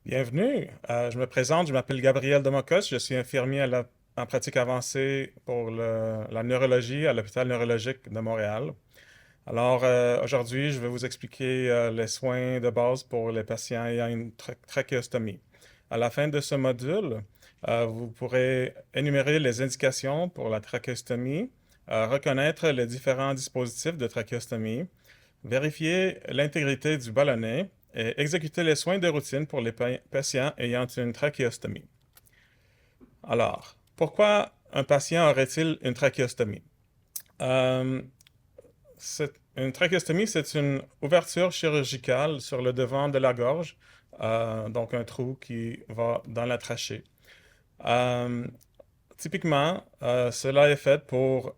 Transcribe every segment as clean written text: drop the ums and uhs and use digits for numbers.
Bienvenue. Je me présente, je m'appelle Gabriel Demokos, je suis infirmier en pratique avancée pour la neurologie à l'hôpital neurologique de Montréal. Alors, aujourd'hui, je vais vous expliquer les soins de base pour les patients ayant une trachéostomie. À la fin de ce module, vous pourrez énumérer les indications pour la trachéostomie, reconnaître les différents dispositifs de trachéostomie, vérifier l'intégrité du ballonnet et exécuter les soins de routine pour les patients ayant une trachéostomie. Alors, pourquoi un patient aurait-il une trachéostomie? Euh, une trachéostomie, c'est une ouverture chirurgicale sur le devant de la gorge, donc un trou qui va dans la trachée. Euh, Typiquement, cela est fait pour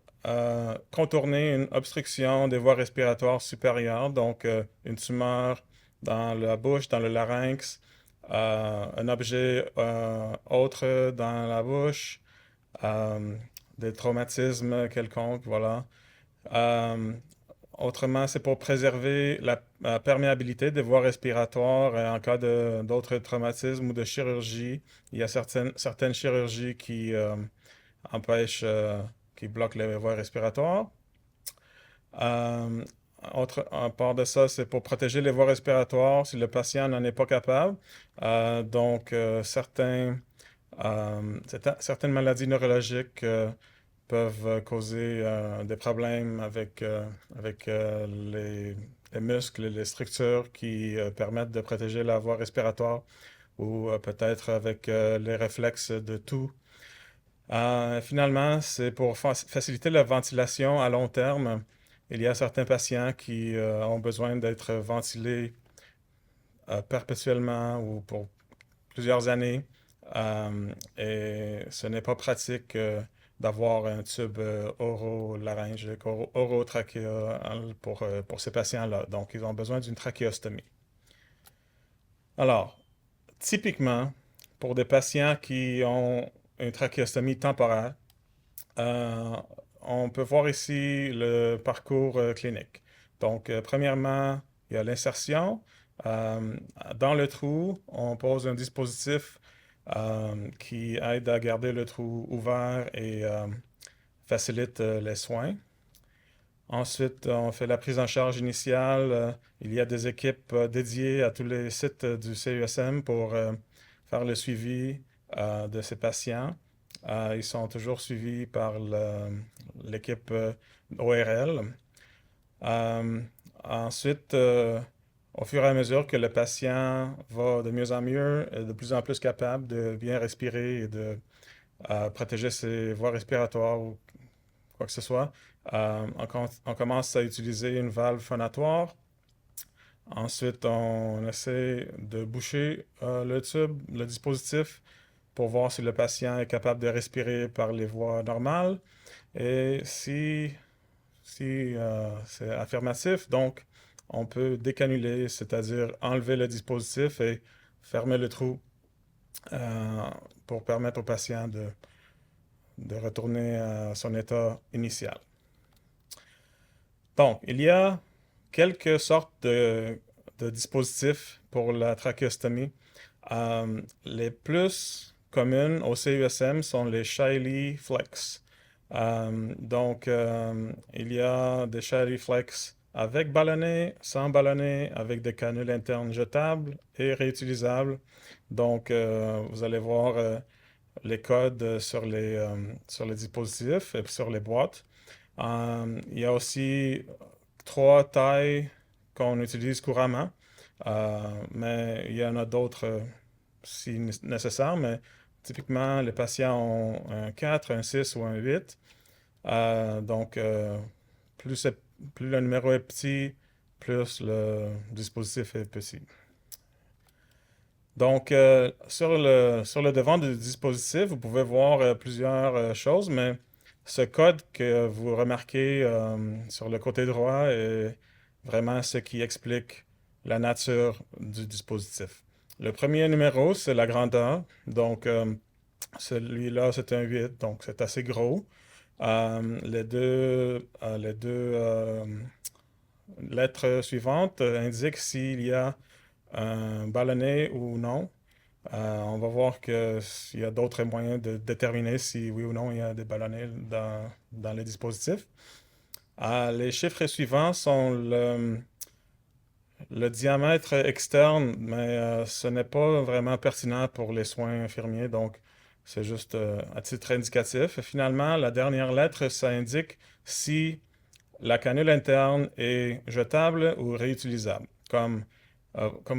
contourner une obstruction des voies respiratoires supérieures, donc une tumeur dans la bouche, dans le larynx, un objet autre dans la bouche, euh, des traumatismes quelconques, voilà. Euh, Autrement, c'est pour préserver la perméabilité des voies respiratoires en cas d'autres traumatismes ou de chirurgie. Il y a certaines chirurgies qui empêchent, qui bloquent les voies respiratoires. Euh, à part de ça, c'est pour protéger les voies respiratoires si le patient n'en est pas capable. Certaines maladies neurologiques peuvent causer des problèmes avec les muscles et les structures qui permettent de protéger la voie respiratoire ou peut-être avec les réflexes de tout. Finalement, c'est pour faciliter la ventilation à long terme. Il y a certains patients qui ont besoin d'être ventilés perpétuellement ou pour plusieurs années. Et ce n'est pas pratique d'avoir un tube oropharyngique, orotrachéal pour ces patients-là. Donc, ils ont besoin d'une trachéostomie. Alors, typiquement, pour des patients qui ont une trachéostomie temporaire, euh, on peut voir ici le parcours clinique. Donc, premièrement, il y a l'insertion. Euh, dans le trou, on pose un dispositif qui aide à garder le trou ouvert et facilite les soins. Ensuite, on fait la prise en charge initiale. Il y a des équipes dédiées à tous les sites du CUSM pour faire le suivi de ces patients. Ils sont toujours suivis par l'équipe ORL. Euh, Ensuite, au fur et à mesure que le patient va de mieux en mieux, et de plus en plus capable de bien respirer et de protéger ses voies respiratoires ou quoi que ce soit, on commence à utiliser une valve phonatoire. Ensuite, on essaie de boucher le tube, le dispositif, pour voir si le patient est capable de respirer par les voies normales. Et si c'est affirmatif, donc on peut décanuler, c'est-à-dire enlever le dispositif et fermer le trou euh, pour permettre au patient de retourner à son état initial. Donc, il y a quelques sortes de dispositifs pour la trachéostomie. Les plus communes au CUSM sont les Shiley Flex. Il y a des Shiley Flex avec ballonnet, sans ballonnet, avec des canules internes jetables et réutilisables. Donc, vous allez voir les codes sur les dispositifs et sur les boîtes. Il y a aussi trois tailles qu'on utilise couramment, mais il y en a d'autres si nécessaire, mais typiquement, les patients ont un 4, un 6 ou un 8. Donc, plus, plus le numéro est petit, plus le dispositif est petit. Donc, sur le devant du dispositif, vous pouvez voir plusieurs choses, mais ce code que vous remarquez sur le côté droit est vraiment ce qui explique la nature du dispositif. Le premier numéro, c'est la grandeur. Donc, celui-là, c'est un 8, donc c'est assez gros. Les deux lettres suivantes indiquent s'il y a un ballonnet ou non. On va voir qu'il y a d'autres moyens de déterminer si oui ou non il y a des ballonnets dans le dispositif. Les chiffres suivants sont le diamètre externe, mais ce n'est pas vraiment pertinent pour les soins infirmiers, donc c'est juste à titre indicatif. Finalement, la dernière lettre, ça indique si la canule interne est jetable ou réutilisable. Comme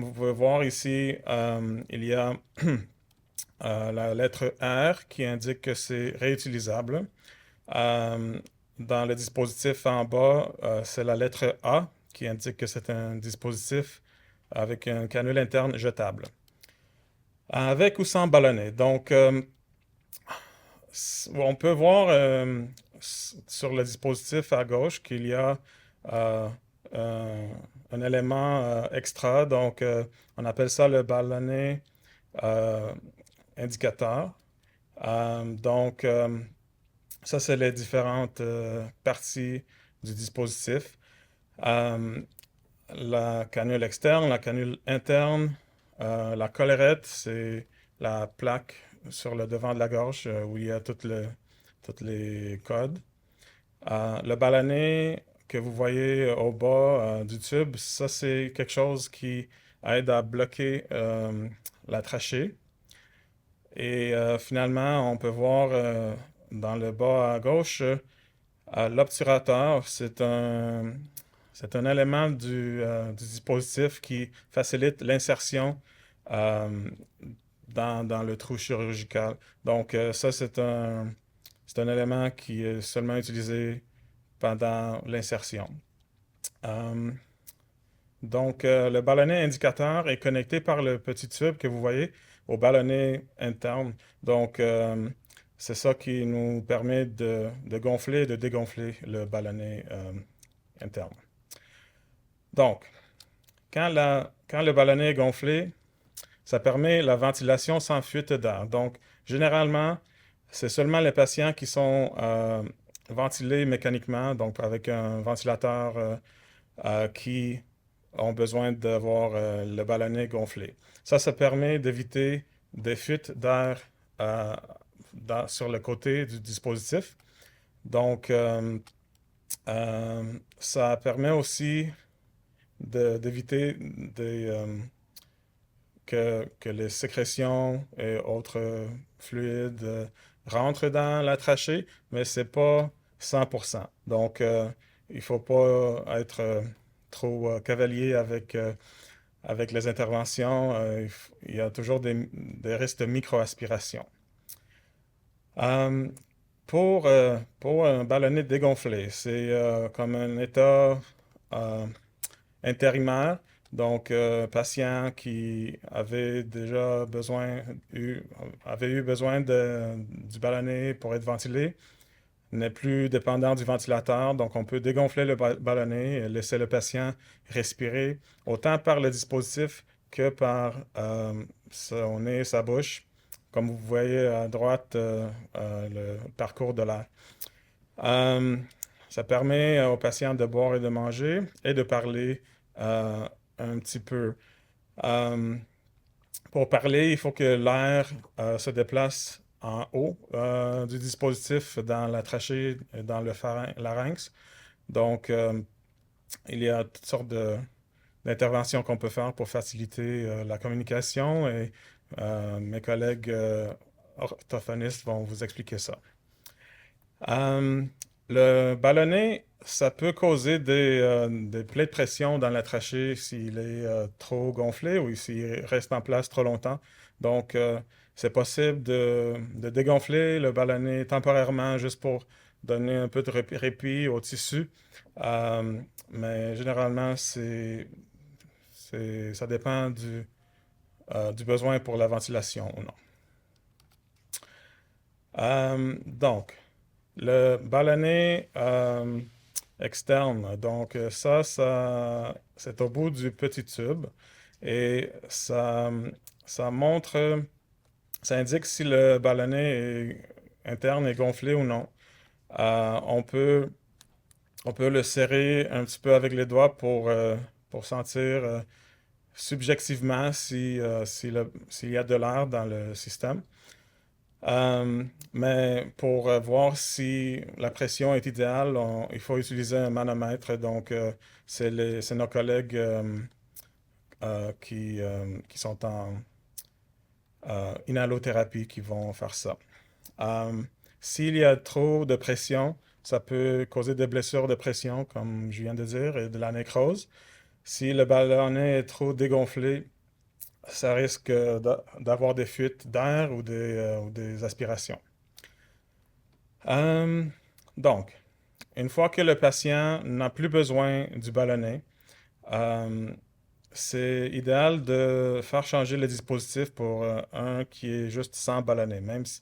vous pouvez voir ici, il y a la lettre R qui indique que c'est réutilisable. Euh, Dans le dispositif en bas, c'est la lettre A qui indique que c'est un dispositif avec une canule interne jetable. Avec ou sans ballonnet. Donc, on peut voir sur le dispositif à gauche qu'il y a euh, un, un élément extra. Donc, on appelle ça le ballonnet euh, indicateur. Donc, ça, c'est les différentes parties du dispositif. Euh, la canule externe, la canule interne, la collerette, c'est la plaque sur le devant de la gorge où il y a tous les codes. Le ballonnet que vous voyez au bas du tube, ça, c'est quelque chose qui aide à bloquer la trachée. Et finalement, on peut voir dans le bas à gauche, l'obturateur, c'est un élément du dispositif qui facilite l'insertion euh, dans le trou chirurgical. Donc, ça, c'est un élément qui est seulement utilisé pendant l'insertion. Euh, donc, le ballonnet indicateur est connecté par le petit tube que vous voyez au ballonnet interne. Donc, c'est ça qui nous permet de gonfler et de dégonfler le ballonnet interne. Donc, quand le ballonnet est gonflé, ça permet la ventilation sans fuite d'air. Donc, généralement, c'est seulement les patients qui sont ventilés mécaniquement, donc avec un ventilateur qui ont besoin d'avoir le ballonnet gonflé. Ça permet d'éviter des fuites d'air euh, sur le côté du dispositif. Donc, ça permet aussi d'éviter que les sécrétions et autres fluides rentrent dans la trachée, mais c'est pas 100%. Donc, il ne faut pas être trop cavalier avec les interventions. Il y a toujours des risques de micro-aspiration. Euh, pour un ballonnet dégonflé, c'est comme un état euh, intérimaire. Donc, patient qui avait déjà avait eu besoin du ballonnet pour être ventilé, n'est plus dépendant du ventilateur. Donc, on peut dégonfler le ballonnet et laisser le patient respirer autant par le dispositif que par son nez et sa bouche. Comme vous voyez à droite, le parcours de l'air. Euh, Ça permet aux patients de boire et de manger et de parler un petit peu. Euh, pour parler, il faut que l'air se déplace en haut du dispositif dans la trachée et dans le larynx. Donc, il y a toutes sortes d'interventions qu'on peut faire pour faciliter la communication et mes collègues orthophonistes vont vous expliquer ça. Euh, le ballonnet, ça peut causer des plaies de pression dans la trachée s'il est trop gonflé ou s'il reste en place trop longtemps. Donc, c'est possible de dégonfler le ballonnet temporairement juste pour donner un peu de répit au tissu. Mais généralement, ça dépend du besoin pour la ventilation ou non. Donc, le ballonnet externe, donc c'est au bout du petit tube et ça montre, ça indique si le ballonnet interne est gonflé ou non. Euh, on peut, on peut le serrer un petit peu avec les doigts pour sentir subjectivement s'il y a de l'air dans le système. Mais pour voir si la pression est idéale, il faut utiliser un manomètre. Donc, c'est nos collègues qui sont en inhalothérapie qui vont faire ça. Euh, S'il y a trop de pression, ça peut causer des blessures de pression, comme je viens de dire, et de la nécrose. Si le ballonnet est trop dégonflé, ça risque d'avoir des fuites d'air ou des aspirations. Euh, donc, une fois que le patient n'a plus besoin du ballonnet, euh, c'est idéal de faire changer le dispositif pour un qui est juste sans ballonnet. Même si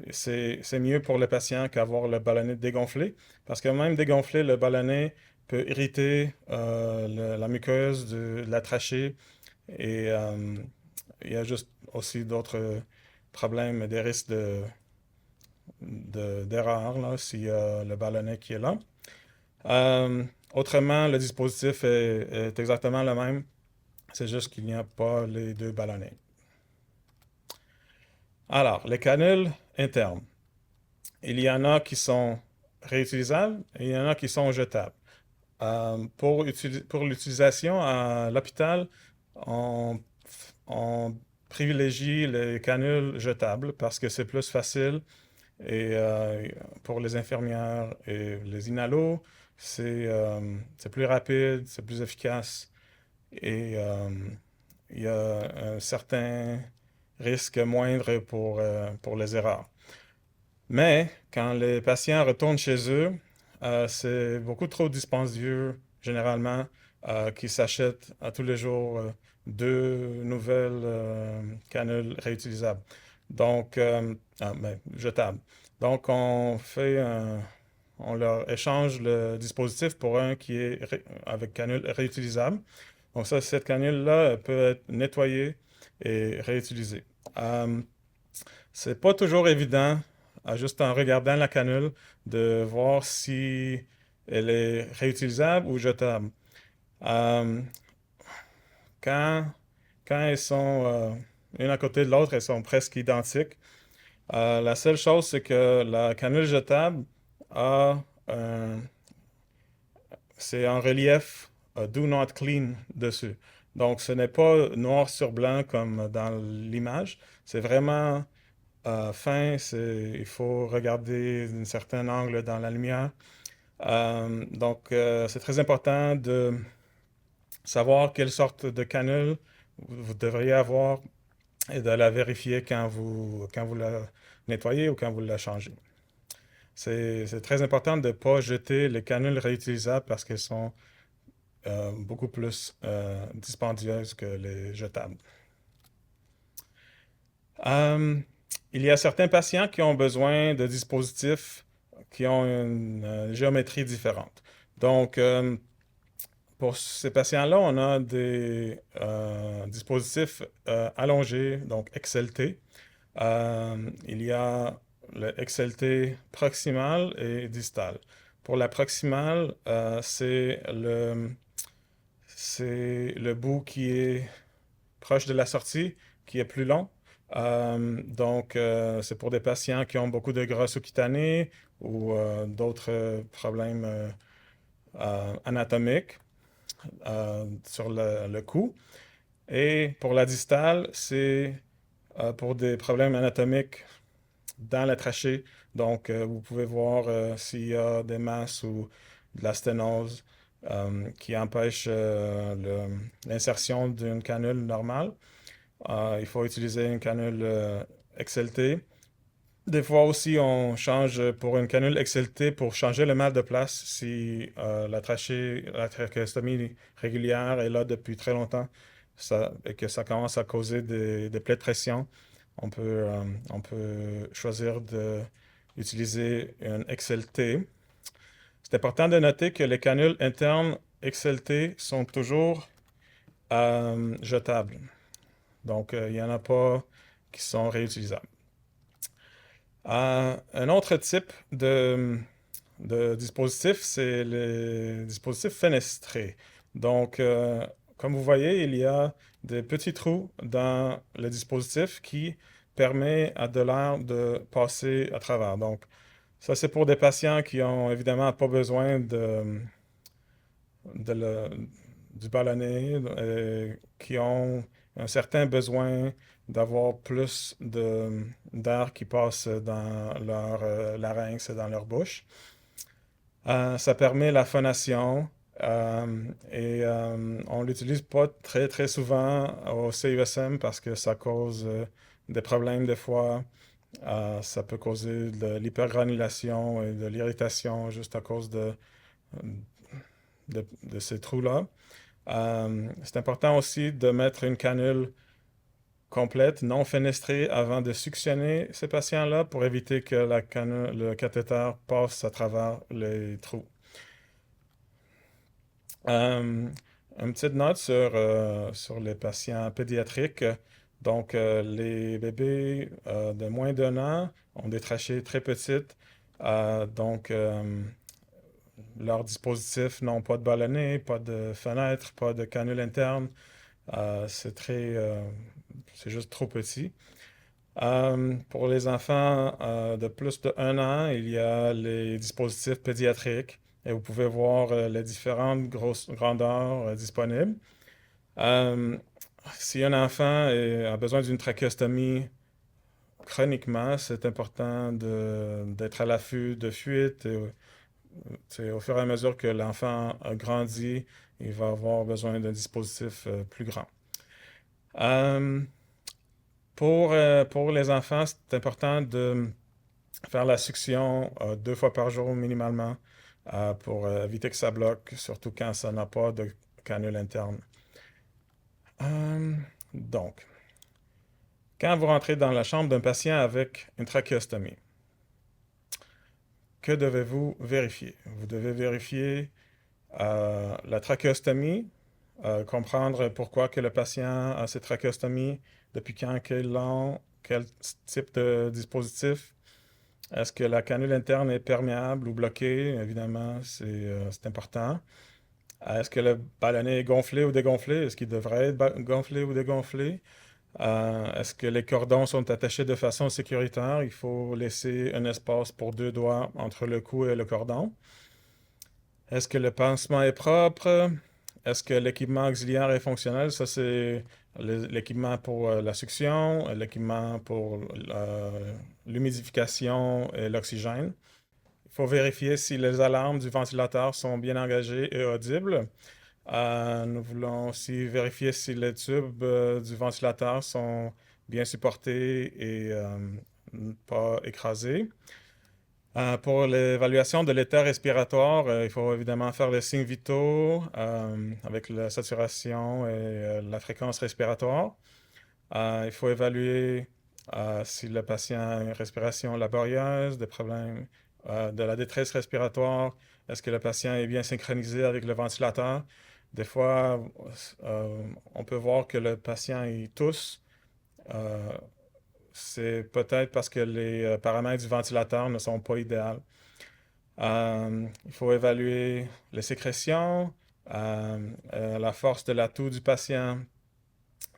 c'est mieux pour le patient qu'avoir le ballonnet dégonflé, parce que même dégonflé, le ballonnet peut irriter la muqueuse de la trachée et il y a juste aussi d'autres problèmes, des risques d'erreur là, s'il y a le ballonnet qui est là. Euh, Autrement, le dispositif est exactement le même. C'est juste qu'il n'y a pas les deux ballonnets. Alors, les canules internes. Il y en a qui sont réutilisables et il y en a qui sont jetables. Pour l'utilisation à l'hôpital, on, on privilégie les canules jetables parce que c'est plus facile et pour les infirmières et les inhalos, c'est plus rapide, c'est plus efficace et il y a un certain risque moindre pour les erreurs. Mais quand les patients retournent chez eux, c'est beaucoup trop dispendieux, généralement, qu'ils s'achètent à tous les jours deux nouvelles canules réutilisables. Donc, jetables. Donc, on leur échange le dispositif pour un qui est avec canule réutilisable. Donc, cette canule-là elle peut être nettoyée et réutilisée. Euh, c'est pas toujours évident, juste en regardant la canule, de voir si elle est réutilisable ou jetable. Euh, quand, quand elles sont une à côté de l'autre, elles sont presque identiques. La seule chose, c'est que la canule jetable a un, c'est en relief Do Not Clean dessus. Donc, ce n'est pas noir sur blanc comme dans l'image. C'est vraiment fin, il faut regarder d'un certain angle dans la lumière. Donc, c'est très important de savoir quelle sorte de canule vous devriez avoir et de la vérifier quand vous la nettoyez ou quand vous la changez. C'est très important de ne pas jeter les canules réutilisables parce qu'elles sont beaucoup plus dispendieuses que les jetables. Euh, il y a certains patients qui ont besoin de dispositifs qui ont une géométrie différente. Donc, pour ces patients-là, on a des dispositifs allongés, donc XLT. Il y a le XLT proximal et distal. Pour la proximale, c'est le bout qui est proche de la sortie, qui est plus long. Donc, c'est pour des patients qui ont beaucoup de gras sous-cutanés ou d'autres problèmes anatomiques sur le cou. Et pour la distale, c'est pour des problèmes anatomiques dans la trachée. Donc, vous pouvez voir s'il y a des masses ou de la sténose qui empêche l'insertion d'une canule normale. Il faut utiliser une canule XLT. Des fois aussi, on change pour une canule XLT pour changer le mal de place si la trachéostomie régulière est là depuis très longtemps et que ça commence à causer des plaies de pression. On peut choisir d'utiliser une XLT. C'est important de noter que les canules internes XLT sont toujours jetables. Donc, il n'y en a pas qui sont réutilisables. Un autre type de dispositif, c'est les dispositifs fenestrés. Donc, comme vous voyez, il y a des petits trous dans le dispositif qui permet à de l'air de passer à travers. Donc, ça, c'est pour des patients qui ont évidemment pas besoin de du ballonnet, qui ont un certain besoin d'avoir plus d'air qui passe dans leur larynx et dans leur bouche. Ça permet la phonation on l'utilise pas très très souvent au CUSM parce que ça cause des problèmes des fois. Ça peut causer de l'hypergranulation et de l'irritation juste à cause de ces trous-là. C'est important aussi de mettre une canule complète, non fenestrée, avant de suctionner ces patients-là pour éviter que le cathéter passe à travers les trous. Une petite note sur les patients pédiatriques. Donc, les bébés de moins d'un an ont des trachées très petites. Donc, leurs dispositifs n'ont pas de ballonnet, pas de fenêtre, pas de canule interne. C'est juste trop petit. Pour les enfants de plus de 1 an, il y a les dispositifs pédiatriques et vous pouvez voir les différentes grandeurs disponibles. Euh, Si un enfant a besoin d'une trachéostomie chroniquement, c'est important d'être à l'affût de fuite. Au fur et à mesure que l'enfant grandit, il va avoir besoin d'un dispositif plus grand. Euh, pour les enfants, c'est important de faire la succion 2 fois par jour minimalement pour éviter que ça bloque, surtout quand ça n'a pas de canule interne. Donc, quand vous rentrez dans la chambre d'un patient avec une trachéostomie, que devez-vous vérifier? Vous devez vérifier la trachéostomie, comprendre pourquoi que le patient a cette trachéostomie, depuis quand qu'ils l'ont, quel type de dispositif. Est-ce que la canule interne est perméable ou bloquée? Évidemment, c'est important. Est-ce que le ballonnet est gonflé ou dégonflé? Est-ce qu'il devrait être gonflé ou dégonflé? Est-ce que les cordons sont attachés de façon sécuritaire? Il faut laisser un espace pour 2 doigts entre le cou et le cordon. Est-ce que le pansement est propre? Est-ce que l'équipement auxiliaire est fonctionnel? Ça, c'est l'équipement pour la succion, l'équipement pour l'humidification et l'oxygène. Il faut vérifier si les alarmes du ventilateur sont bien engagées et audibles. Nous voulons aussi vérifier si les tubes du ventilateur sont bien supportés et pas écrasés. Pour l'évaluation de l'état respiratoire, il faut évidemment faire les signes vitaux avec la saturation et la fréquence respiratoire. Il faut évaluer si le patient a une respiration laborieuse, des problèmes de la détresse respiratoire. Est-ce que le patient est bien synchronisé avec le ventilateur? Des fois, on peut voir que le patient il tousse. Euh, c'est peut-être parce que les paramètres du ventilateur ne sont pas idéaux. Il faut évaluer les sécrétions, la force de l'atout du patient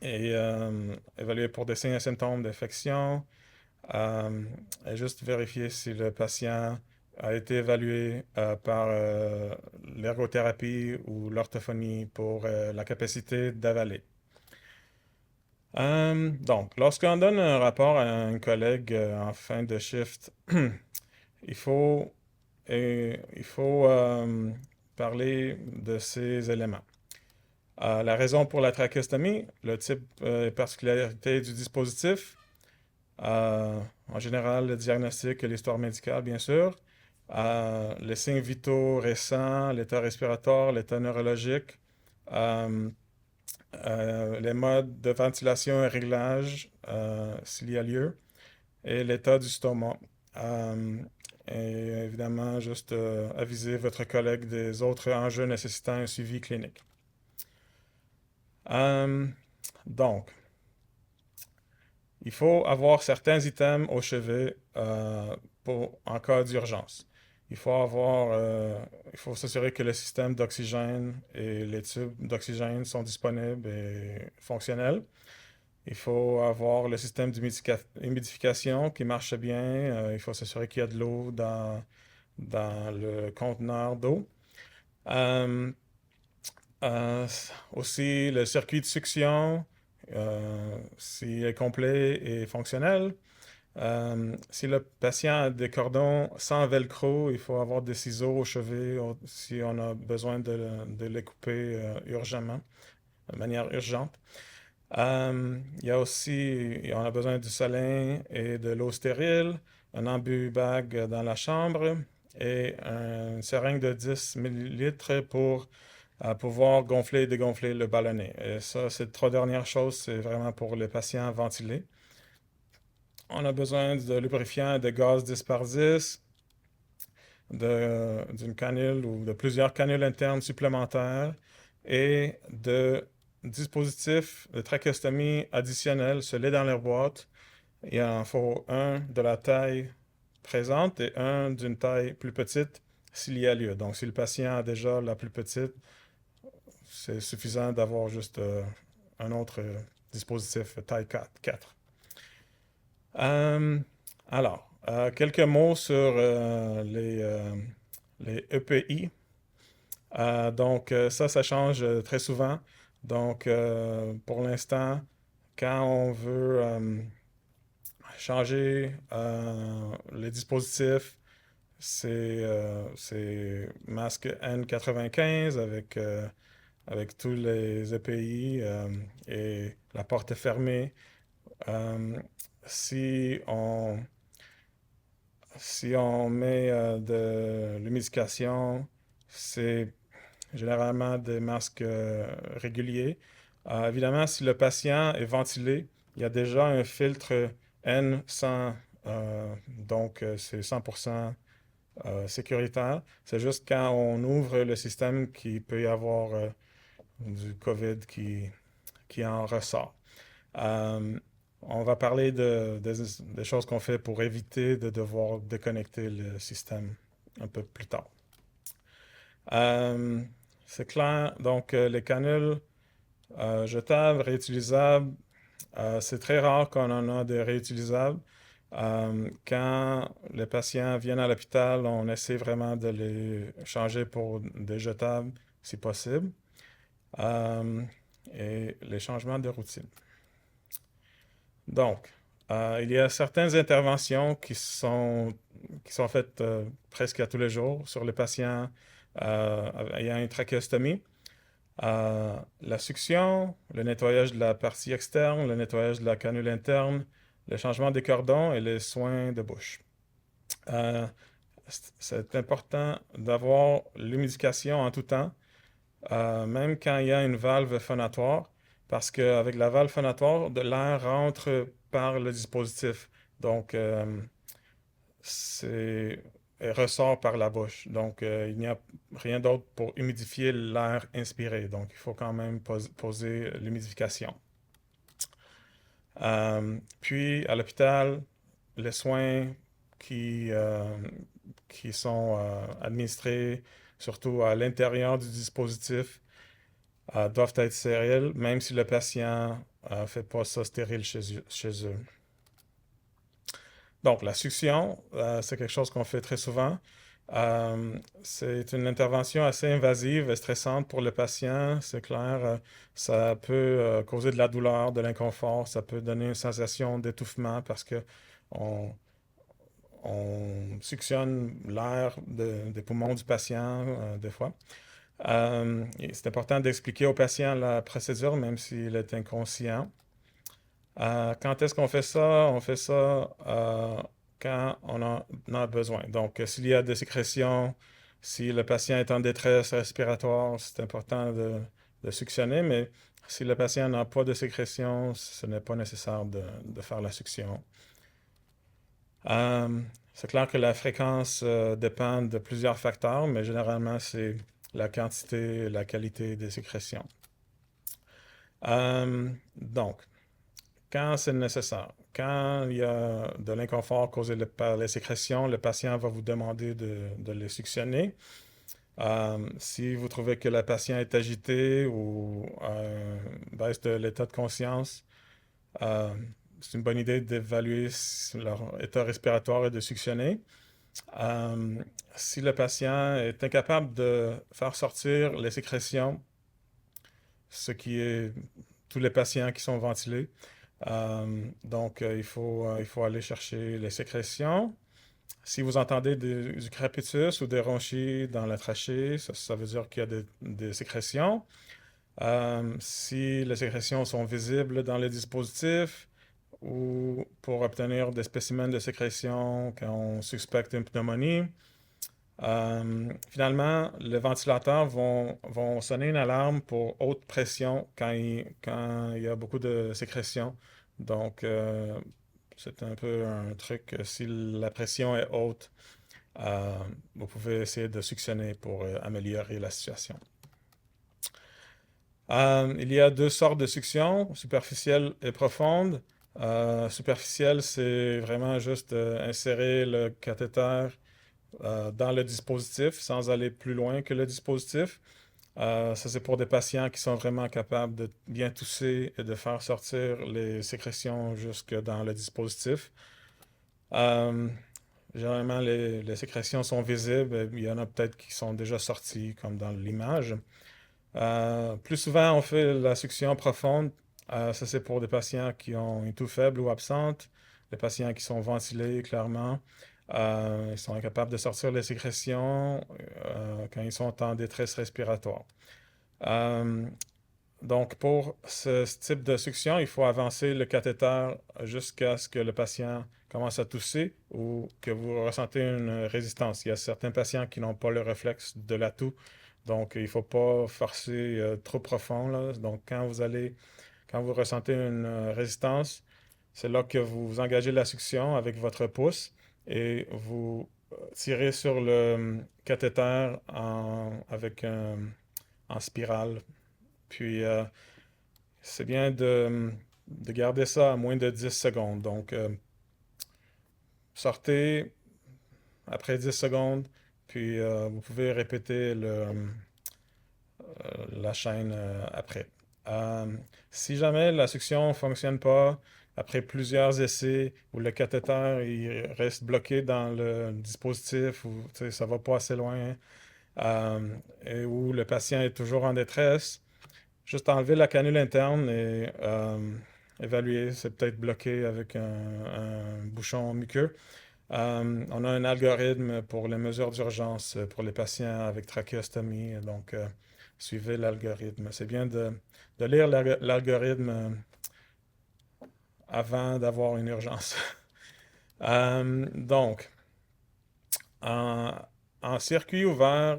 et évaluer pour des signes et symptômes d'infection. Et juste vérifier si le patient a été évalué par l'ergothérapie ou l'orthophonie pour la capacité d'avaler. Donc, lorsqu'on donne un rapport à un collègue en fin de shift, il faut, parler de ces éléments. La raison pour la trachéostomie, le type et particularité du dispositif, en général le diagnostic et l'histoire médicale, bien sûr, les signes vitaux récents, l'état respiratoire, l'état neurologique, les modes de ventilation et réglage, s'il y a lieu, et l'état du stomac. Et évidemment, juste aviser votre collègue des autres enjeux nécessitant un suivi clinique. Donc, il faut avoir certains items au chevet en cas d'urgence. Il faut s'assurer que le système d'oxygène et les tubes d'oxygène sont disponibles et fonctionnels. Il faut avoir le système d'humidification qui marche bien. Il faut s'assurer qu'il y a de l'eau dans le conteneur d'eau. Euh, euh, Aussi, le circuit de succion, s'il est complet et fonctionnel. Si le patient a des cordons sans velcro, il faut avoir des ciseaux au chevet si on a besoin de les couper urgemment, de manière urgente. Il y a aussi, on a besoin du salin et de l'eau stérile, un ambu-bag dans la chambre et une seringue de 10 millilitres pour pouvoir gonfler et dégonfler le ballonnet. Et ça, ces trois dernières choses, c'est vraiment pour les patients ventilés. On a besoin de lubrifiant et de gaz 10 par 10, d'une canule ou de plusieurs canules internes supplémentaires et de dispositifs de trachéostomie additionnels scellés dans leur boîte. Il en faut un de la taille présente et un d'une taille plus petite s'il y a lieu. Donc, si le patient a déjà la plus petite, c'est suffisant d'avoir juste un autre dispositif taille 4. Euh, Quelques mots sur les EPI. Ça change très souvent. Donc, pour l'instant, quand on veut changer les dispositifs, c'est masque N95 avec tous les EPI et la porte est fermée. Euh, si on, si on met de l'humidification, c'est généralement des masques réguliers. Évidemment, si le patient est ventilé, il y a déjà un filtre N100, c'est 100% sécuritaire. C'est juste quand on ouvre le système qu'il peut y avoir du COVID qui en ressort. Euh, on va parler des choses qu'on fait pour éviter de devoir déconnecter le système un peu plus tard. Euh, c'est clair, donc les canules jetables, réutilisables, c'est très rare qu'on en a de réutilisables. Quand les patients viennent à l'hôpital, on essaie vraiment de les changer pour des jetables si possible. Euh, et les changements de routine. Donc, il y a certaines interventions qui sont faites presque à tous les jours sur les patients ayant une trachéostomie. La succion, le nettoyage de la partie externe, le nettoyage de la canule interne, le changement des cordons et les soins de bouche. Euh, c'est important d'avoir l'humidification en tout temps, même quand il y a une valve phonatoire, parce qu'avec la valve phonatoire, de l'air rentre par le dispositif. Donc, c'est, elle ressort par la bouche. Donc, il n'y a rien d'autre pour humidifier l'air inspiré. Donc, il faut quand même poser l'humidification. Puis, à l'hôpital, les soins qui, euh, qui sont administrés, surtout à l'intérieur du dispositif, doivent être stériles, même si le patient ne fait pas ça stérile chez eux. Donc, la succion, c'est quelque chose qu'on fait très souvent. C'est une intervention assez invasive et stressante pour le patient, c'est clair. Ça peut causer de la douleur, de l'inconfort, ça peut donner une sensation d'étouffement parce que on, on suctionne l'air des poumons du patient des fois. C'est important d'expliquer au patient la procédure, même s'il est inconscient. Quand est-ce qu'on fait ça? On fait ça quand on en a besoin. Donc, s'il y a des sécrétions, si le patient est en détresse respiratoire, c'est important de suctionner, mais si le patient n'a pas de sécrétion, ce n'est pas nécessaire de faire la succion. C'est clair que la fréquence dépend de plusieurs facteurs, mais généralement, c'est la quantité et la qualité des sécrétions. Donc, quand c'est nécessaire. Quand il y a de l'inconfort causé par les sécrétions, le patient va vous demander de les suctionner. Si vous trouvez que le patient est agité ou baisse de l'état de conscience, euh, c'est une bonne idée d'évaluer leur état respiratoire et de suctionner. Euh, si le patient est incapable de faire sortir les sécrétions, ce qui est tous les patients qui sont ventilés, donc il faut aller chercher les sécrétions. Si vous entendez du crépitus ou des ronchis dans la trachée, ça veut dire qu'il y a des sécrétions. Si les sécrétions sont visibles dans le dispositif ou pour obtenir des spécimens de sécrétion quand on suspecte une pneumonie. Finalement, les ventilateurs vont sonner une alarme pour haute pression quand il y a beaucoup de sécrétion. Donc, c'est un peu un truc, si la pression est haute, euh, vous pouvez essayer de suctionner pour améliorer la situation. Il y a deux sortes de succion, superficielle et profonde. Superficielle, c'est vraiment juste insérer le cathéter dans le dispositif sans aller plus loin que le dispositif. Ça, c'est pour des patients qui sont vraiment capables de bien tousser et de faire sortir les sécrétions jusque dans le dispositif. Euh, Généralement, les sécrétions sont visibles. Il y en a peut-être qui sont déjà sorties, comme dans l'image. Plus souvent, on fait la succion profonde. Ça, c'est pour des patients qui ont une toux faible ou absente, des patients qui sont ventilés, clairement. Ils sont incapables de sortir les sécrétions quand ils sont en détresse respiratoire. Euh, donc, pour ce type de succion, il faut avancer le cathéter jusqu'à ce que le patient commence à tousser ou que vous ressentez une résistance. Il y a certains patients qui n'ont pas le réflexe de la toux, donc il ne faut pas forcer trop profond, là. Donc, quand vous ressentez une résistance, c'est là que vous engagez la succion avec votre pouce et vous tirez sur le cathéter en spirale. Puis, c'est bien de garder ça à moins de 10 secondes. Donc, sortez après 10 secondes, puis vous pouvez répéter la chaîne après. Euh, Si jamais la succion ne fonctionne pas, après plusieurs essais où le cathéter il reste bloqué dans le dispositif ou ça va pas assez loin et où le patient est toujours en détresse, juste enlever la canule interne et évaluer. C'est peut-être bloqué avec un bouchon muqueux. On a un algorithme pour les mesures d'urgence pour les patients avec trachéostomie. Donc, suivez l'algorithme. C'est bien de lire l'algorithme avant d'avoir une urgence. Donc, en, en circuit ouvert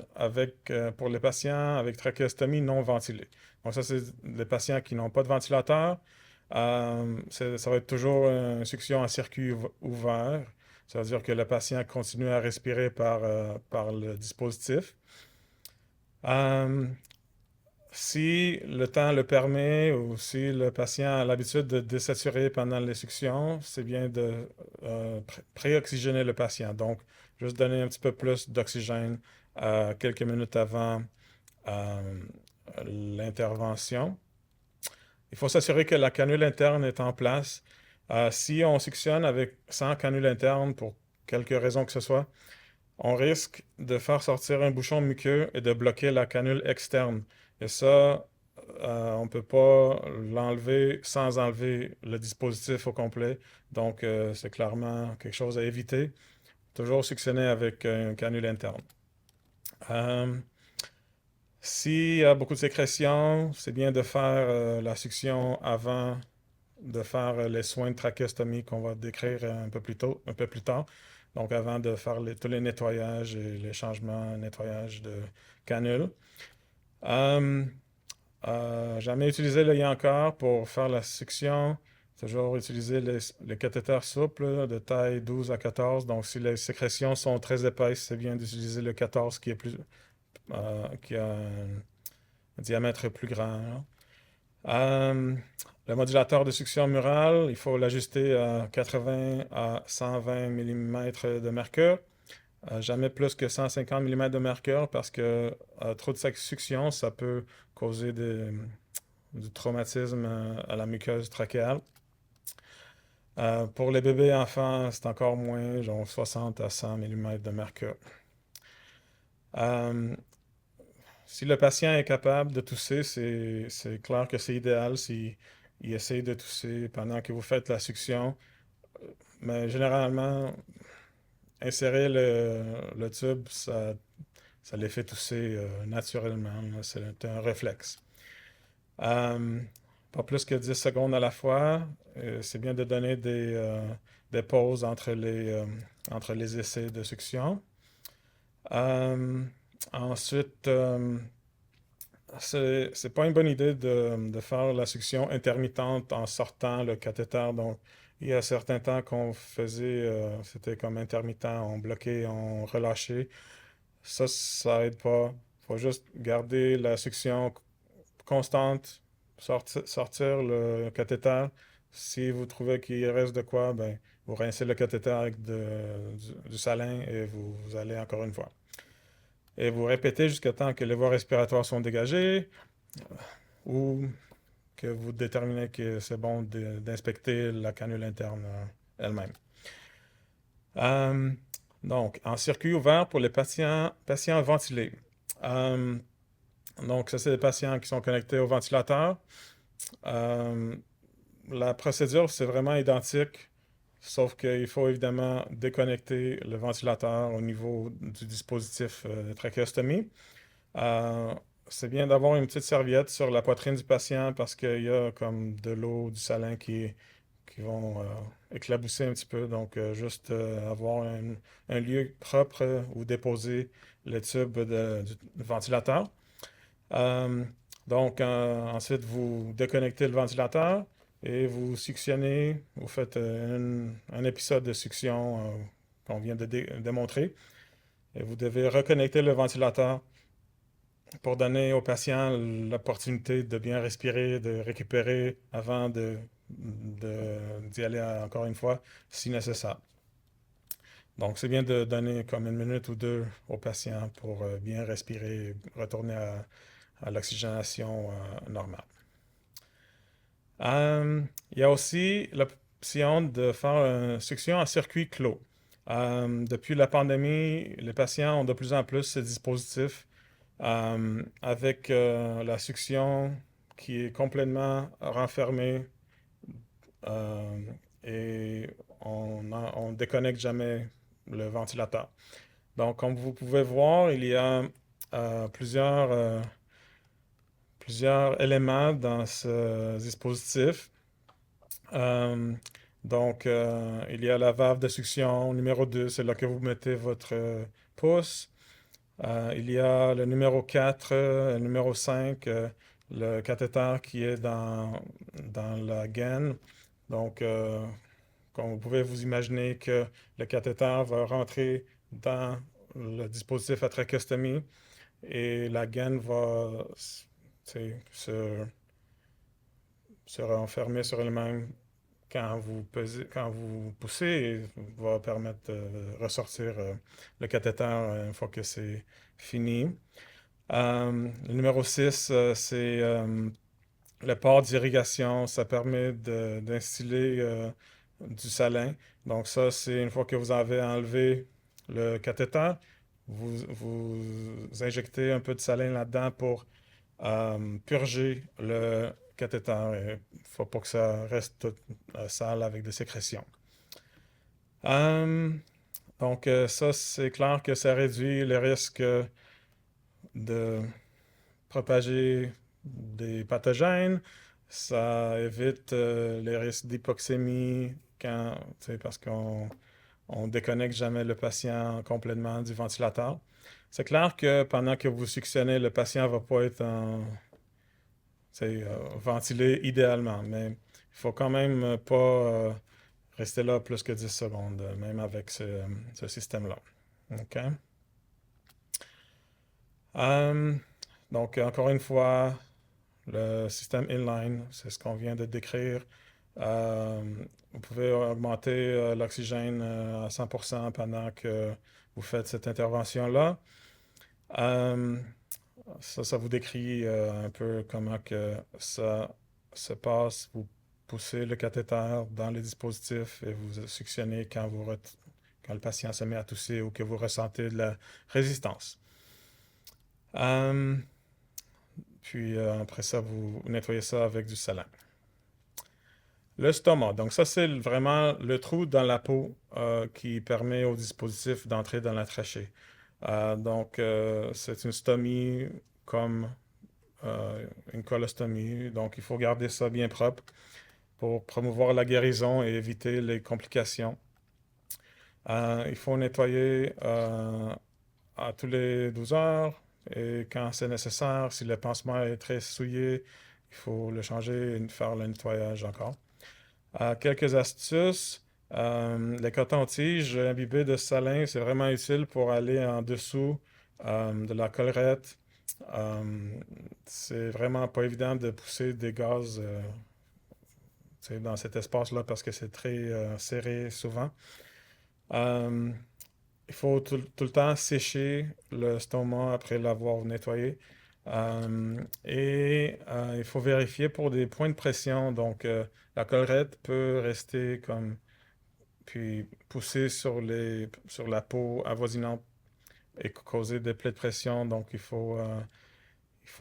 pour les patients avec trachéostomie non ventilée. Donc, ça, c'est les patients qui n'ont pas de ventilateur. Ça va être toujours une succion en circuit ouvert. Ça veut dire que le patient continue à respirer par le dispositif. Euh, Si le temps le permet ou si le patient a l'habitude de désaturer pendant les suctions, c'est bien de préoxygéner le patient. Donc, juste donner un petit peu plus d'oxygène quelques minutes avant euh, l'intervention. Il faut s'assurer que la canule interne est en place. Si on suctionne sans canule interne pour quelque raison que ce soit, on risque de faire sortir un bouchon muqueux et de bloquer la canule externe. Et ça, on ne peut pas l'enlever sans enlever le dispositif au complet. Donc, c'est clairement quelque chose à éviter. Toujours suctionner avec une canule interne. Euh, S'il y a beaucoup de sécrétion, c'est bien de faire la succion avant de faire les soins de trachéostomie qu'on va décrire un peu plus tard. Donc, avant de faire tous les nettoyages et les changements, nettoyage de canule. Euh, Jamais utiliser le Yankor pour faire la succion. Toujours utiliser les cathéters souples de taille 12 à 14. Donc, si les sécrétions sont très épaisses, c'est bien d'utiliser le 14 qui a un diamètre plus grand, là. Euh, le modulateur de succion murale, il faut l'ajuster à 80 à 120 mm de mercure. Jamais plus que 150 mm de mercure parce que trop de succion, ça peut causer du traumatisme à la muqueuse trachéale. Pour les bébés et enfants, c'est encore moins, genre 60 à 100 mm de mercure. Euh, Si le patient est capable de tousser, c'est clair que c'est idéal s'il essaye de tousser pendant que vous faites la succion. Mais généralement, insérer le tube, ça les fait tousser naturellement. C'est un réflexe. Euh, Pas plus que 10 secondes à la fois. C'est bien de donner des pauses entre les essais de succion. Euh, Ensuite, c'est pas une bonne idée de faire la succion intermittente en sortant le cathéter. Donc, il y a certains temps qu'on faisait, c'était comme intermittent, on bloquait, on relâchait. Ça aide pas. Il faut juste garder la succion constante, sortir le cathéter. Si vous trouvez qu'il reste de quoi, ben, vous rincez le cathéter avec du salin et vous allez encore une fois. Et vous répétez jusqu'à temps que les voies respiratoires sont dégagées ou que vous déterminez que c'est bon d'inspecter la canule interne elle-même. Euh, donc, en circuit ouvert pour les patients ventilés. Euh, donc, ça, c'est les patients qui sont connectés au ventilateur. Euh, la procédure, c'est vraiment identique, sauf qu'il faut évidemment déconnecter le ventilateur au niveau du dispositif de trachéostomie. Euh, c'est bien d'avoir une petite serviette sur la poitrine du patient parce qu'il y a comme de l'eau, du salin qui vont éclabousser un petit peu. Donc, juste avoir un lieu propre où déposer le tube du ventilateur. Euh, donc, ensuite, vous déconnectez le ventilateur et vous suctionnez. Vous faites un épisode de succion qu'on vient de démontrer. Et vous devez reconnecter le ventilateur pour donner au patient l'opportunité de bien respirer, de récupérer avant d'y aller encore une fois si nécessaire. Donc, c'est bien de donner comme une minute ou deux au patient pour bien respirer et retourner à l'oxygénation normale. Il y a aussi l'option de faire une succion en circuit clos. Depuis la pandémie, les patients ont de plus en plus ces dispositifs avec la succion qui est complètement renfermée euh, et on déconnecte jamais le ventilateur. Donc, comme vous pouvez voir, il y a plusieurs éléments dans ce dispositif. Euh, donc, il y a la valve de succion numéro 2, c'est là que vous mettez votre pouce. Il y a le numéro 4, le numéro 5, le cathéter qui est dans la gaine. Donc, comme vous pouvez vous imaginer que le cathéter va rentrer dans le dispositif à trachéostomie et la gaine va se renfermer sur elle-même quand vous poussez et va permettre de ressortir le cathéter une fois que c'est fini. Le numéro 6, c'est le port d'irrigation. Ça permet d'instiller du salin. Donc ça, c'est une fois que vous avez enlevé le cathéter, vous injectez un peu de salin là-dedans pour purger le cathéter. Il ne faut pas que ça reste tout sale avec des sécrétions. Euh, donc ça, c'est clair que ça réduit le risque de propager des pathogènes. Ça évite les risques d'hypoxémie parce qu'on on déconnecte jamais le patient complètement du ventilateur. C'est clair que pendant que vous suctionnez, le patient ne va pas être ventilé idéalement, mais il faut quand même pas rester là plus que 10 secondes, même avec ce système-là. OK? Euh, donc, encore une fois, le système inline, c'est ce qu'on vient de décrire. Euh, Vous pouvez augmenter l'oxygène à 100% pendant que vous faites cette intervention-là. Euh, Ça vous décrit un peu comment que ça se passe. Vous poussez le cathéter dans le dispositif et vous suctionnez quand le patient se met à tousser ou que vous ressentez de la résistance. Euh, Après ça, vous nettoyez ça avec du salin. Le stomac. Donc ça, c'est vraiment le trou dans la peau qui permet au dispositif d'entrer dans la trachée. C'est une stomie comme une colostomie. Donc, il faut garder ça bien propre pour promouvoir la guérison et éviter les complications. Il faut nettoyer à tous les 12 heures et quand c'est nécessaire, si le pansement est très souillé, il faut le changer et faire le nettoyage encore. Quelques astuces. Les cotons-tiges imbibés de salin, c'est vraiment utile pour aller en dessous de la collerette. Euh, c'est vraiment pas évident de pousser des gaz dans cet espace-là parce que c'est très serré souvent. Euh, il faut tout le temps sécher le stomac après l'avoir nettoyé. Il faut vérifier pour des points de pression. Donc, la collerette peut rester comme, puis pousser sur la peau avoisinante et causer des plaies de pression. Donc, il faut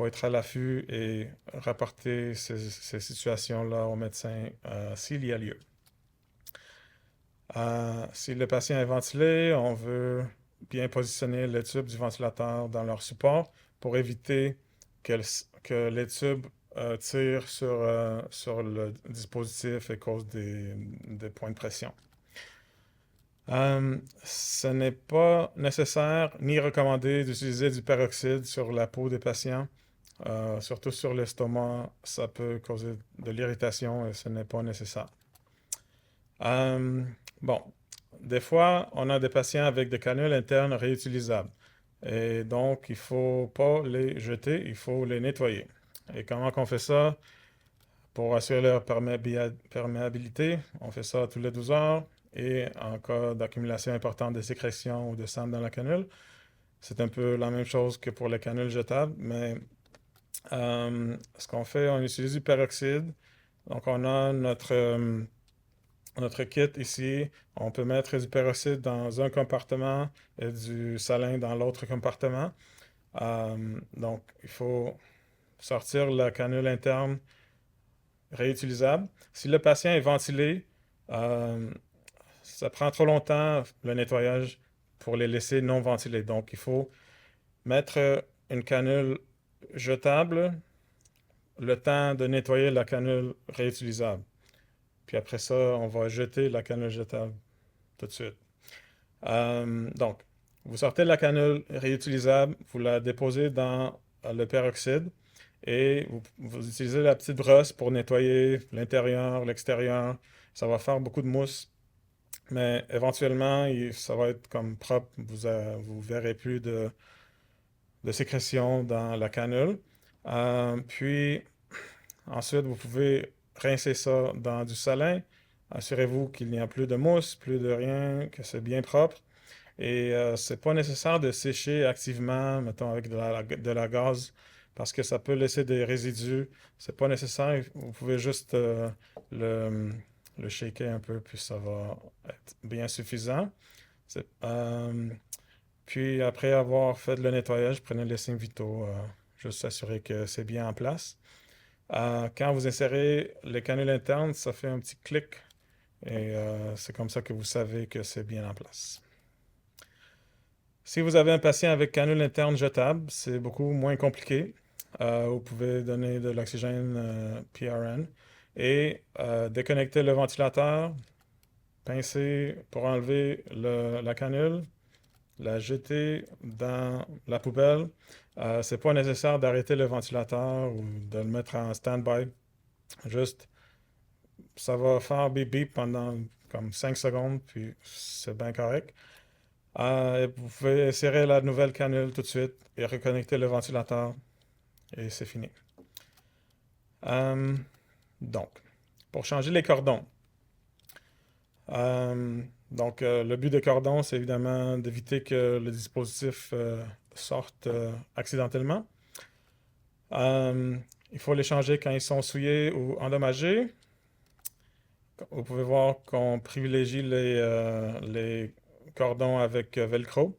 être à l'affût et rapporter ces situations-là au médecin s'il y a lieu. Si le patient est ventilé, on veut bien positionner les tubes du ventilateur dans leur support pour éviter que les tubes tirent sur le dispositif et causent des points de pression. Ce n'est pas nécessaire ni recommandé d'utiliser du peroxyde sur la peau des patients, surtout sur l'estomac. Ça peut causer de l'irritation et ce n'est pas nécessaire. Euh, bon, des fois, on a des patients avec des canules internes réutilisables. Et donc, il ne faut pas les jeter, il faut les nettoyer. Et comment on fait ça? Pour assurer leur perméabilité, on fait ça tous les 12 heures. Et en cas d'accumulation importante de sécrétion ou de sang dans la canule, c'est un peu la même chose que pour les canules jetables, mais ce qu'on fait, on utilise du peroxyde. Donc, on a notre kit ici. On peut mettre du peroxyde dans un compartiment et du salin dans l'autre compartiment. Donc, il faut sortir la canule interne réutilisable. Si le patient est ventilé, euh, ça prend trop longtemps le nettoyage pour les laisser non ventilés. Donc, il faut mettre une canule jetable le temps de nettoyer la canule réutilisable. Puis après ça, on va jeter la canule jetable tout de suite. Donc, vous sortez la canule réutilisable, vous la déposez dans le peroxyde et vous utilisez la petite brosse pour nettoyer l'intérieur, l'extérieur. Ça va faire beaucoup de mousse, mais éventuellement, ça va être comme propre. Vous verrez plus de sécrétion dans la canule. Puis, ensuite, vous pouvez rincer ça dans du salin. Assurez-vous qu'il n'y a plus de mousse, plus de rien, que c'est bien propre. Et c'est pas nécessaire de sécher activement, mettons avec de la gaz, parce que ça peut laisser des résidus. C'est pas nécessaire. Vous pouvez juste le shaker un peu, puis ça va être bien suffisant. Euh, Puis après avoir fait le nettoyage, prenez les signes vitaux, juste s'assurer que c'est bien en place. Quand vous insérez les canules internes, ça fait un petit clic et c'est comme ça que vous savez que c'est bien en place. Si vous avez un patient avec canule interne jetable, c'est beaucoup moins compliqué. Vous pouvez donner de l'oxygène PRN et déconnecter le ventilateur, pincer pour enlever la canule, la jeter dans la poubelle. C'est pas nécessaire d'arrêter le ventilateur ou de le mettre en stand-by. Juste, ça va faire bip bip pendant comme 5 secondes, puis c'est bien correct. Vous pouvez insérer la nouvelle canule tout de suite et reconnecter le ventilateur et c'est fini. Euh, donc, pour changer les cordons. Euh, le but des cordons, c'est évidemment d'éviter que le dispositif sorte accidentellement. Euh, il faut les changer quand ils sont souillés ou endommagés. Vous pouvez voir qu'on privilégie les cordons avec Velcro.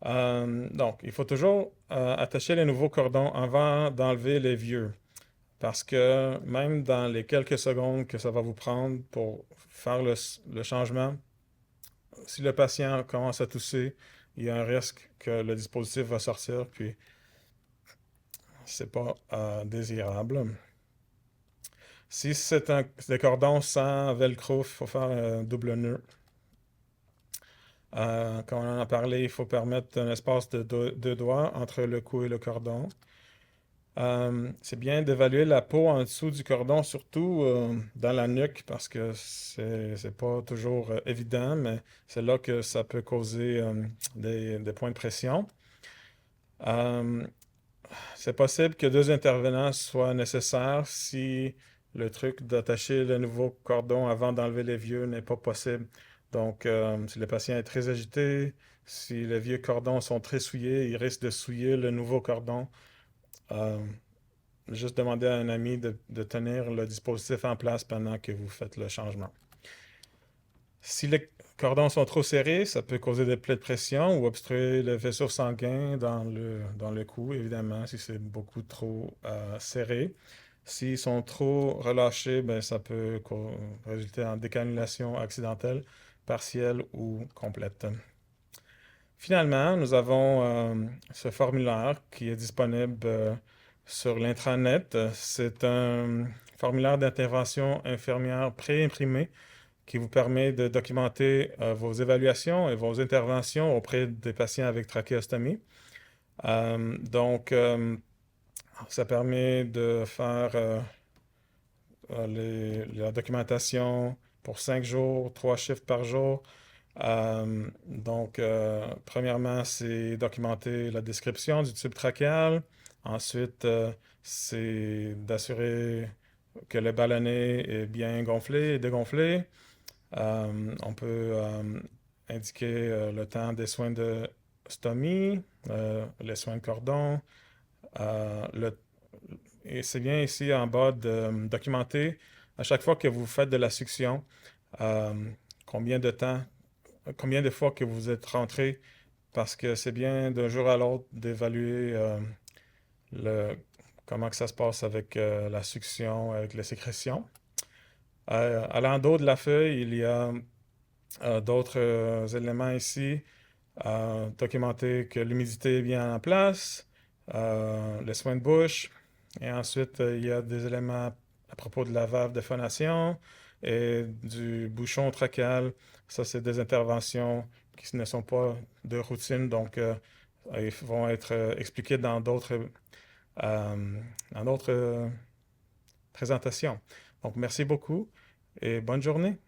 Il faut toujours attacher les nouveaux cordons avant d'enlever les vieux. Parce que même dans les quelques secondes que ça va vous prendre pour faire le changement, si le patient commence à tousser, il y a un risque que le dispositif va sortir, puis c'est pas désirable. Si c'est des cordons sans velcro, il faut faire un double nœud. Comme on en a parlé, il faut permettre un espace de deux doigts entre le cou et le cordon. C'est bien d'évaluer la peau en dessous du cordon, surtout dans la nuque, parce que c'est pas toujours évident, mais c'est là que ça peut causer des points de pression. Euh, c'est possible que deux intervenants soient nécessaires si le truc d'attacher le nouveau cordon avant d'enlever les vieux n'est pas possible. Si le patient est très agité, si les vieux cordons sont très souillés, il risque de souiller le nouveau cordon. Euh, Juste demander à un ami de tenir le dispositif en place pendant que vous faites le changement. Si les cordons sont trop serrés, ça peut causer des plaies de pression ou obstruer le vaisseau sanguin dans le cou, évidemment, si c'est beaucoup trop serré. S'ils sont trop relâchés, ben, ça peut résulter en décannulation accidentelle, partielle ou complète. Finalement, nous avons ce formulaire qui est disponible sur l'intranet. C'est un formulaire d'intervention infirmière pré-imprimé qui vous permet de documenter vos évaluations et vos interventions auprès des patients avec trachéostomie. Euh, donc, euh, Ça permet de faire la documentation pour 5 jours, 3 chiffres par jour. Premièrement, c'est documenter la description du tube trachéal. Ensuite, c'est d'assurer que le ballonnet est bien gonflé et dégonflé. On peut indiquer le temps des soins de stomie, les soins de cordon. Et c'est bien ici en bas de documenter à chaque fois que vous faites de la succion, euh, combien de temps, combien de fois que vous êtes rentré, parce que c'est bien d'un jour à l'autre d'évaluer le, comment que ça se passe avec la succion, avec les sécrétions. À l'endos de la feuille, il y a d'autres éléments ici. Documenter que l'humidité est bien en place, les soins de bouche, et ensuite il y a des éléments à propos de la valve de phonation et du bouchon trachéal. Ça, c'est des interventions qui ne sont pas de routine, ils vont être expliquées dans d'autres présentations. Donc, merci beaucoup et bonne journée.